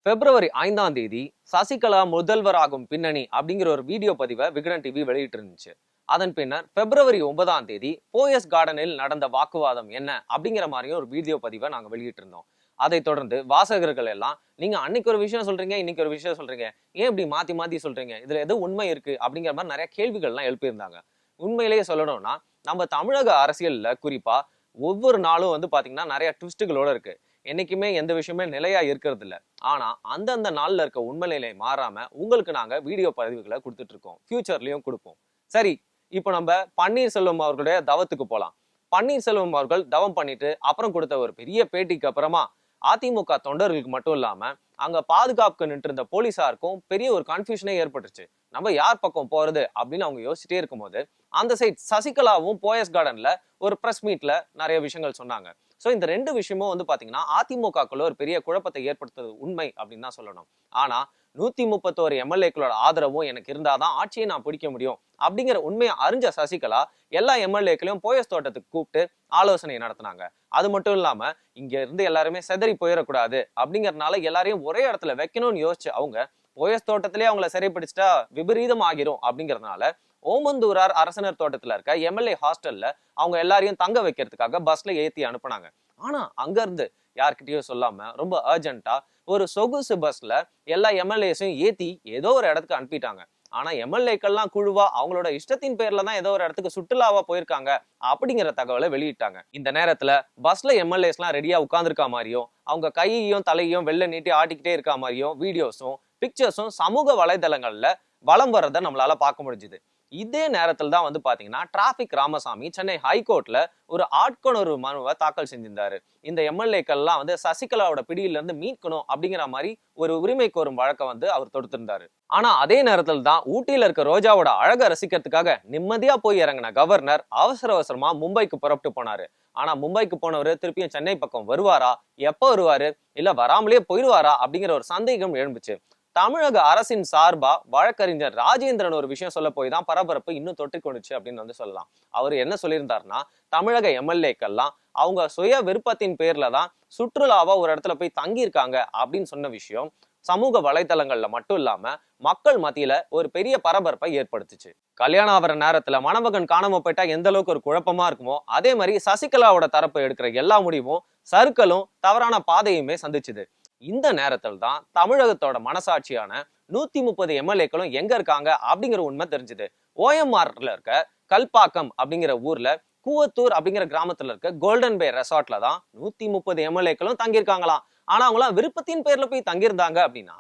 பிப்ரவரி 5ஆம் தேதி சசிகலா முதல்வராகும் பின்னணி அப்படிங்கிற ஒரு வீடியோ பதிவை விகடன் டிவி வெளியிட்டு இருந்துச்சு. அதன் பின்னர் பிப்ரவரி 9ஆம் தேதி போயஸ் கார்டனில் நடந்த வாக்குவாதம் என்ன அப்படிங்கிற மாதிரியும் ஒரு வீடியோ பதிவை நாங்க வெளியிட்டு இருந்தோம். அதை தொடர்ந்து வாசகர்கள் எல்லாம் நீங்க அன்னைக்கு ஒரு விஷயம் சொல்றீங்க, இன்னைக்கு ஒரு விஷயம் சொல்றீங்க, ஏன் இப்படி மாத்தி மாத்தி சொல்றீங்க, இதுல எது உண்மை இருக்கு அப்படிங்கிற மாதிரி நிறைய கேள்விகள்லாம் எழுப்பியிருந்தாங்க. உண்மையிலேயே சொல்லணும்னா நம்ம தமிழக அரசியல்ல குறிப்பா ஒவ்வொரு நாளும் பாத்தீங்கன்னா நிறைய ட்விஸ்டுகளோட இருக்கு. என்னைக்குமே எந்த விஷயமே நிலையா இருக்கிறது இல்ல. ஆனா அந்தந்த நாள்ல இருக்க உண்மை நிலை மாறாம உங்களுக்கு நாங்க வீடியோ பதிவுகளை கொடுத்துட்டு இருக்கோம். ஃபியூச்சர்லயும் கொடுப்போம். சரி, இப்போ நம்ம பன்னீர்செல்வம் அவர்களுடைய தவத்துக்கு போலாம். பன்னீர்செல்வம் அவர்கள் தவம் பண்ணிட்டு அப்புறம் கொடுத்த ஒரு பெரிய பேட்டிக்கு அப்புறமா அதிமுக தொண்டர்களுக்கு மட்டும் இல்லாம அங்க பாதுகாப்புக்கு நின்று இருந்த போலீசாருக்கும் பெரிய ஒரு கன்ஃபியூஷனே ஏற்பட்டுச்சு. நம்ம யார் பக்கம் போறது அப்படின்னு அவங்க யோசிச்சுட்டே இருக்கும்போது அந்த சைட் சசிகலாவும் போயஸ் கார்டன்ல ஒரு பிரஸ் மீட்ல நிறைய விஷயங்கள் சொன்னாங்க. சோ இந்த ரெண்டு விஷயமும் பாத்தீங்கன்னா அதிமுகக்குள்ள ஒரு பெரிய குழப்பத்தை ஏற்படுத்துறது உண்மை அப்படின்னு தான் சொல்லணும். ஆனா 131 எம்எல்ஏக்களோட ஆதரவும் எனக்கு இருந்தாதான் ஆட்சியை நான் பிடிக்க முடியும் அப்படிங்கிற உண்மையை அறிஞ்ச சசிகலா எல்லா எம்எல்ஏக்களையும் போயஸ் தோட்டத்துக்கு கூப்பிட்டு ஆலோசனை நடத்தினாங்க. அது மட்டும் இல்லாம இங்க இருந்து எல்லாருமே செதறி போயிடக்கூடாது அப்படிங்கறதுனால எல்லாரையும் ஒரே இடத்துல வைக்கணும்னு யோசிச்சு அவங்க போயஸ் தோட்டத்திலேயே அவங்கள சிறைப்பிடிச்சிட்டா விபரீதம் ஆகிரும் அப்படிங்கறதுனால ஓமந்தூரார் அரசனர் தோட்டத்துல இருக்க எம்எல்ஏ ஹாஸ்டல்ல அவங்க எல்லாரையும் தங்க வைக்கிறதுக்காக பஸ்ல ஏத்தி அனுப்புனாங்க. ஆனா அங்க இருந்து யார்கிட்டயும் சொல்லாம ரொம்ப அர்ஜென்ட்டா ஒரு சொகுசு பஸ்ல எல்லா எம்எல்ஏஸையும் ஏத்தி ஏதோ ஒரு இடத்துக்கு அனுப்பிட்டாங்க. ஆனா எம்எல்ஏக்கள்லாம் குழுவா அவங்களோட இஷ்டத்தின் பேர்ல தான் ஏதோ ஒரு இடத்துக்கு சுற்றுலாவா போயிருக்காங்க அப்படிங்கிற தகவலை வெளியிட்டாங்க. இந்த நேரத்துல பஸ்ல எம்எல்ஏஸ் எல்லாம் ரெடியா உட்கார்ந்துருக்கா மாதிரியும் அவங்க கையையும் தலையையும் வெளில நீட்டி ஆட்டிக்கிட்டே இருக்கா மாதிரியும் வீடியோஸும் பிக்சர்ஸும் சமூக வலைதளங்கள்ல வலம் வர்றதை நம்மளால பார்க்க முடிஞ்சுது. இதே நேரத்துல தான் பாத்தீங்கன்னா டிராபிக் ராமசாமி சென்னை ஹைகோர்ட்ல ஒரு ஆட்கொணர்வு மனுவை தாக்கல் செஞ்சிருந்தாரு. இந்த எம்எல்ஏக்கள் எல்லாம் சசிகலாவோட பிடியில இருந்து மீட்கணும் அப்படிங்கிற மாதிரி ஒரு உரிமை கோரும் வழக்கம் அவர் தொடுத்திருந்தாரு. ஆனா அதே நேரத்துல தான் ஊட்டியில இருக்க ரோஜாவோட அழகை ரசிக்கிறதுக்காக நிம்மதியா போய் இறங்கின கவர்னர் அவசர அவசரமா மும்பைக்கு புறப்பட்டு போனாரு. ஆனா மும்பைக்கு போனவரு திருப்பியும் சென்னை பக்கம் வருவாரா, எப்ப வருவாரு, இல்ல வராமலே போயிடுவாரா அப்படிங்கிற ஒரு சந்தேகம் எழும்புச்சு. தமிழக அரசின் சார்பா வழக்கறிஞர் ராஜேந்திரன் ஒரு விஷயம் சொல்ல போய் தான் பரபரப்பு இன்னும் தொற்றிக்கொண்டுச்சு அப்படின்னு சொல்லலாம். அவர் என்ன சொல்லியிருந்தாருன்னா, தமிழக எம்எல்ஏக்கள்லாம் அவங்க சுய விருப்பத்தின் பேர்ல தான் சுற்றுலாவா ஒரு இடத்துல போய் தங்கியிருக்காங்க அப்படின்னு சொன்ன விஷயம் சமூக வலைதளங்கள்ல மட்டும் இல்லாம மக்கள் மத்தியில ஒரு பெரிய பரபரப்பை ஏற்படுத்துச்சு. கல்யாணம் ஆகிற நேரத்துல மணமகன் காணாம போயிட்டா எந்த அளவுக்கு ஒரு குழப்பமா இருக்குமோ அதே மாதிரி சசிகலாவோட தரப்பை எடுக்கிற எல்லா முடிவும் சறுக்கலும் தவறான பாதையுமே சந்திச்சுது. இந்த நேரத்தில் தான் தமிழகத்தோட மனசாட்சியான 130 எம்எல்ஏக்களும் எங்க இருக்காங்க அப்படிங்கிற உண்மை தெரிஞ்சுது. ஓஎம்ஆர்ல இருக்க கல்பாக்கம் அப்படிங்கிற ஊர்ல கூவத்தூர் அப்படிங்கிற கிராமத்துல இருக்க கோல்டன் பே ரெசார்ட்ல தான் 130 எம்எல்ஏக்களும் தங்கியிருக்காங்களாம். ஆனா அவங்களாம் விருப்பத்தின் பேர்ல போய் தங்கியிருந்தாங்க அப்படின்னா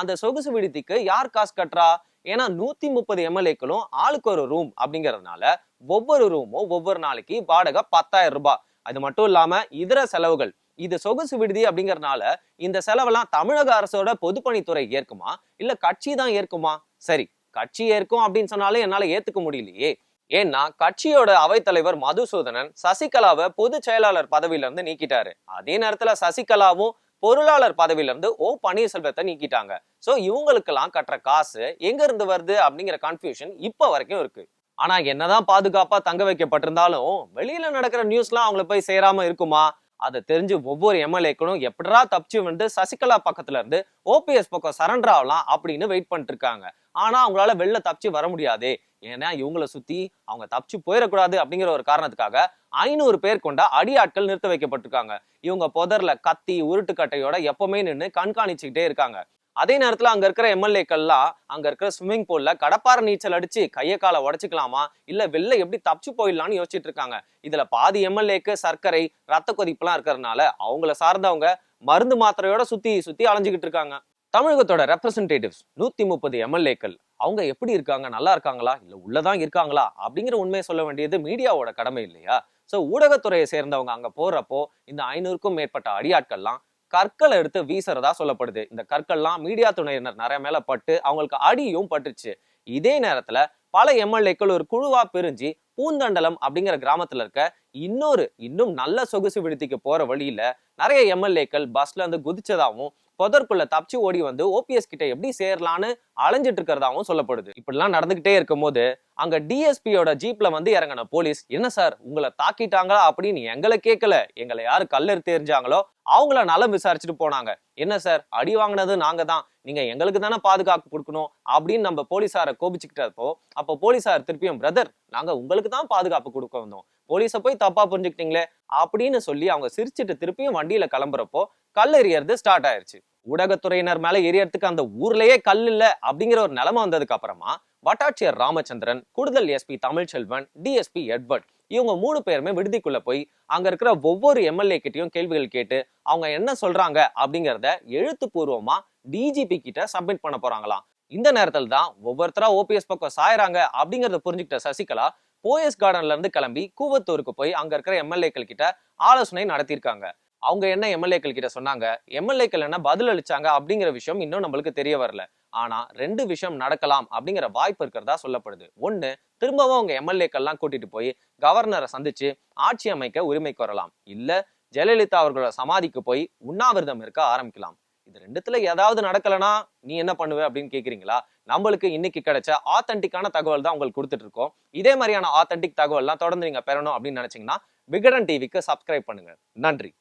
அந்த சொகுசு விடுதிக்கு யார் காசு கட்டுறா? ஏன்னா 130 எம்எல்ஏக்களும் ஆளுக்கு ஒரு ரூம் அப்படிங்கறதுனால ஒவ்வொரு ரூமும் ஒவ்வொரு நாளைக்கு வாடகை 10,000 ரூபாய். அது மட்டும் இல்லாம இதர செலவுகள். இது சொகுசு விடுதி அப்படிங்கறதுனால இந்த செலவெல்லாம் தமிழக அரசோட பொதுப்பணித்துறை ஏற்குமா இல்ல கட்சி தான் ஏற்குமா? சரி, கட்சி ஏற்கும் அப்படின்னு சொன்னாலே என்னால ஏத்துக்க முடியலையே. ஏன்னா கட்சியோட அவைத்தலைவர் மதுசூதனன் சசிகலாவை பொதுச் செயலாளர் பதவியில இருந்து நீக்கிட்டாரு. அதே நேரத்துல சசிகலாவும் பொருளாளர் பதவியில இருந்து பன்னீர்செல்வத்தை நீக்கிட்டாங்க. சோ இவங்களுக்கெல்லாம் கட்டுற காசு எங்க இருந்து வருது அப்படிங்கிற கன்ஃபியூஷன் இப்ப வரைக்கும் இருக்கு. ஆனா என்னதான் பாதுகாப்பா தங்க வைக்கப்பட்டிருந்தாலும் வெளியில நடக்கிற நியூஸ்லாம் அவங்களை போய் சேராம இருக்குமா? அதை தெரிஞ்சு ஒவ்வொரு எம்எல்ஏக்களும் எப்படா தப்பிச்சு சசிகலா பக்கத்துல இருந்து ஓபிஎஸ் பக்கம் சரண்டர் ஆகலாம் அப்படின்னு வெயிட் பண்ணிட்டு இருக்காங்க. ஆனா அவங்களால வெளில தப்பிச்சு வர முடியாது. ஏன்னா இவங்களை சுத்தி அவங்க தப்பிச்சு போயிடக்கூடாது அப்படிங்கிற ஒரு காரணத்துக்காக 500 பேர் கொண்ட அடியாட்கள் நிறுத்த வைக்கப்பட்டிருக்காங்க. இவங்க புதர்ல கத்தி உருட்டுக்கட்டையோட எப்பவுமே நின்று கண்காணிச்சுக்கிட்டே இருக்காங்க. அதே நேரத்துல அங்க இருக்கிற எம்எல்ஏக்கள்லாம் அங்க இருக்கிற ஸ்விம்மிங் பூல்ல கடப்பாறை நீச்சல் அடிச்சு கையை காலை உடைச்சுக்கலாமா இல்ல வெளில எப்படி தப்பிச்சு போயிடலாம்னு யோசிச்சுட்டு இருக்காங்க. இதுல பாதி எம்எல்ஏக்கு சர்க்கரை ரத்த கொதிப்புலாம் இருக்கிறதுனால அவங்கள சார்ந்தவங்க மருந்து மாத்திரையோட சுத்தி சுத்தி அலைஞ்சுக்கிட்டு இருக்காங்க. தமிழகத்தோட ரெப்ரசன்டேட்டிவ்ஸ் 130 எம்எல்ஏக்கள் அவங்க எப்படி இருக்காங்க, நல்லா இருக்காங்களா இல்ல உள்ளதான் இருக்காங்களா அப்படிங்கிற உண்மையை சொல்ல வேண்டியது மீடியாவோட கடமை இல்லையா? சோ ஊடகத்துறையை சேர்ந்தவங்க அங்க போறப்போ இந்த 500க்கும் மேற்பட்ட அடியாட்கள்லாம் கற்களை எடுத்து வீசுறதா சொல்லப்படுது. இந்த கற்கள்லாம் மீடியா துணையினர் நிறைய மேல பட்டு அவங்களுக்கு அடியும் பட்டுச்சு. இதே நேரத்துல பல எம்எல்ஏக்கள் ஒரு குழுவா பிரிஞ்சு பூந்தண்டலம் அப்படிங்கிற கிராமத்துல இருக்க இன்னும் நல்ல சொகுசு விடுதிக்கு போற வழியில நிறைய எம்எல்ஏக்கள் பஸ்ல இருந்து குதிச்சதாவும் புதற்குள்ள தப்பிச்சு ஓடி ஓபிஎஸ் கிட்ட எப்படி சேரலான்னு அலைஞ்சிட்டு இருக்கிறதாவும் சொல்லப்படுது. இப்படிலாம் நடந்துகிட்டே இருக்கும் போது அங்க டிஎஸ்பியோட ஜீப்ல வந்து இறங்கின போலீஸ், என்ன சார் உங்களை தாக்கிட்டாங்களா அப்படின்னு எங்களை கேட்கல, எங்களை யாரு கல்லெடுத்து தெரிஞ்சாங்களோ அவங்கள நலம் விசாரிச்சுட்டு போனாங்க. என்ன சார் அடி வாங்கினது நாங்க தான், நீங்க எங்களுக்கு தானே பாதுகாப்பு கொடுக்கணும் அப்படின்னு நம்ம போலீஸார கோபிச்சுக்கிட்டப்போ, அப்போ போலீஸார் திருப்பியும் பிரதர் நாங்க உங்களுக்கு தான் பாதுகாப்பு கொடுக்க வந்தோம், போலீஸை போய் தப்பா புரிஞ்சுக்கிட்டீங்களே அப்படின்னு சொல்லி அவங்க சிரிச்சுட்டு திருப்பியும் வண்டியில கிளம்புறப்போ கல் எறியறது ஸ்டார்ட் ஆயிருச்சு. ஊடகத்துறையினர் மேல எரியறதுக்கு அந்த ஊர்லயே கல் இல்ல அப்படிங்கிற ஒரு நிலைமை வந்ததுக்கு அப்புறமா வட்டாட்சியர் ராமச்சந்திரன், கூடுதல் எஸ்பி தமிழ்ச்செல்வன், டிஎஸ்பி எட்வர்ட் இவங்க 3 பேருமே விடுதிக்குள்ள போய் அங்க இருக்கிற ஒவ்வொரு எம்எல்ஏ கிட்டையும் கேள்விகள் கேட்டு அவங்க என்ன சொல்றாங்க அப்படிங்கறத எழுத்துப்பூர்வமா டிஜிபி கிட்ட சப்மிட் பண்ண போறாங்களாம். இந்த நேரத்துல தான் ஒவ்வொருத்தரா ஓபிஎஸ் பக்கம் சாயறாங்க அப்படிங்கறத புரிஞ்சுக்கிட்ட சசிகலா போயஸ் கார்டன்ல இருந்து கிளம்பி கூவத்தூருக்கு போய் அங்க இருக்கிற எம்எல்ஏக்கள் கிட்ட ஆலோசனை நடத்தியிருக்காங்க. அவங்க என்ன எம்எல்ஏக்கள் கிட்ட சொன்னாங்க, எம்எல்ஏக்கள் என்ன பதில் அளிச்சாங்க அப்படிங்கிற விஷயம் இன்னும் நம்மளுக்கு தெரிய வரல. ஆனா 2 விஷயம் நடக்கலாம் அப்படிங்கிற வாய்ப்பு இருக்கிறதா சொல்லப்படுது. ஒண்ணு, திரும்பவும் அவங்க எம்எல்ஏக்கள்லாம் கூட்டிட்டு போய் கவர்னரை சந்திச்சு ஆட்சி அமைக்க உரிமை கோரலாம். இல்ல ஜெயலலிதா அவர்களோட சமாதிக்கு போய் உண்ணாவிரதம் இருக்க ஆரம்பிக்கலாம். இது 2த்துல ஏதாவது நடக்கலனா நீ என்ன பண்ணுவ அப்படின்னு கேக்குறீங்களா? நம்மளுக்கு இன்னைக்கு கிடைச்ச ஆத்தென்டிக்கான தகவல் தான் உங்களுக்கு கொடுத்துட்டு இருக்கோம். இதே மாதிரியான ஆத்தென்டிக் தகவல்லாம் தொடர்ந்து நீங்க பெறணும் அப்படின்னு நினைச்சீங்கன்னா விகடன் டிவிக்கு சப்ஸ்கிரைப் பண்ணுங்க. நன்றி.